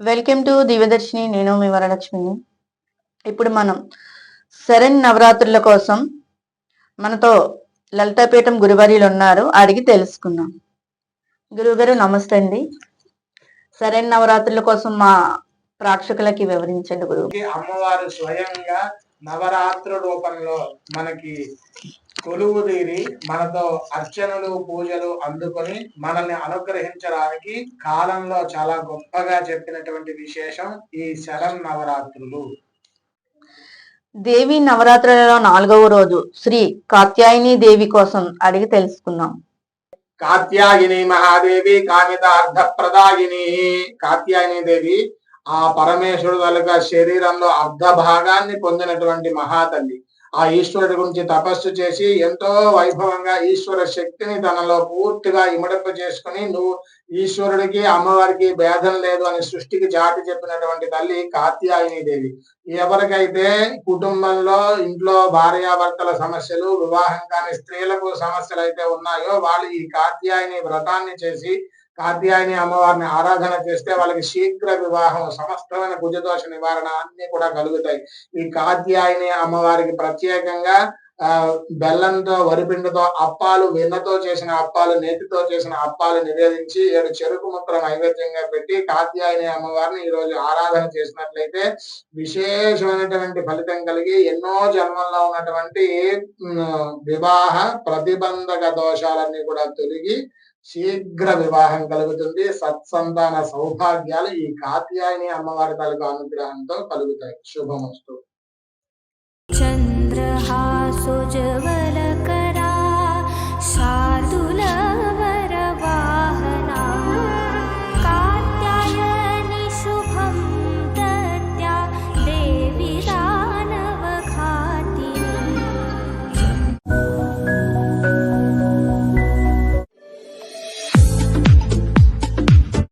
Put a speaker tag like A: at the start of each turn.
A: Welcome to Divyadarshini. నేను మీ వరలక్ష్మిని. ఇప్పుడు మనం శరణ్ నవరాత్రుల కోసం మనతో లలితాపీఠం గురువర్యులు ఉన్నారు, అడిగి తెలుసుకుందాం. గురువుగారు నమస్తే అండి. శరణ్ నవరాత్రుల కోసం మా ప్రేక్షకులకి వివరించండి గురువు.
B: అమ్మవారు స్వయంగా నవరాత్రు రూపంలో మనకి కొలువు తీరి మనతో అర్చనలు పూజలు అందుకొని మనల్ని అనుగ్రహించడానికి కాలంలో చాలా గొప్పగా చెప్పినటువంటి విశేషం ఈ శరణ్ నవరాత్రులు.
A: దేవి నవరాత్రులలో 4వ రోజు శ్రీ కాత్యాయని దేవి కోసం అడిగి తెలుసుకుందాం.
B: కాత్యాయని మహాదేవి కామితార్థ ప్రదాయిని. కాత్యాయని దేవి ఆ పరమేశ్వరుడు తాలూకా శరీరంలో అర్ధ భాగాన్ని పొందినటువంటి మహాతల్లి. ఆ ఈశ్వరుడి గురించి తపస్సు చేసి ఎంతో వైభవంగా ఈశ్వర శక్తిని తనలో పూర్తిగా ఇమడింప చేసుకుని, నువ్వు ఈశ్వరుడికి అమ్మవారికి భేదం లేదు అని సృష్టికి చాటి చెప్పినటువంటి తల్లి కాత్యాయని దేవి. ఎవరికైతే కుటుంబంలో ఇంట్లో భార్యాభర్తల సమస్యలు, వివాహం కాని స్త్రీలకు సమస్యలు అయితే ఉన్నాయో వాళ్ళు ఈ కాత్యాయని వ్రతాన్ని చేసి కాత్యాయని అమ్మవారిని ఆరాధన చేస్తే వాళ్ళకి శీఘ్ర వివాహం, సమస్తమైన కుజదోష నివారణ అన్ని కూడా కలుగుతాయి. ఈ కాత్యాయని అమ్మవారికి ప్రత్యేకంగా బెల్లంతో, వరిపిండితో అప్పాలు, వెన్నతో చేసిన అప్పాలు, నేతితో చేసిన అప్పాలు నివేదించి 7 చెరుకు ముక్కలు నైవేద్యంగా పెట్టి కాత్యాయని అమ్మవారిని ఈ రోజు ఆరాధన చేసినట్లయితే విశేషమైనటువంటి ఫలితం కలిగి ఎన్నో జన్మల్లో ఉన్నటువంటి వివాహ ప్రతిబంధక దోషాలన్నీ కూడా తొలగి శీఘ్ర వివాహం కలుగుతుంది. సత్సంతాన సౌభాగ్యాలు ఈ కాత్యాయని అమ్మవారి తాలూకు అనుగ్రహంతో కలుగుతాయి. శుభమస్తు. చంద్రహాసుజ్వలకర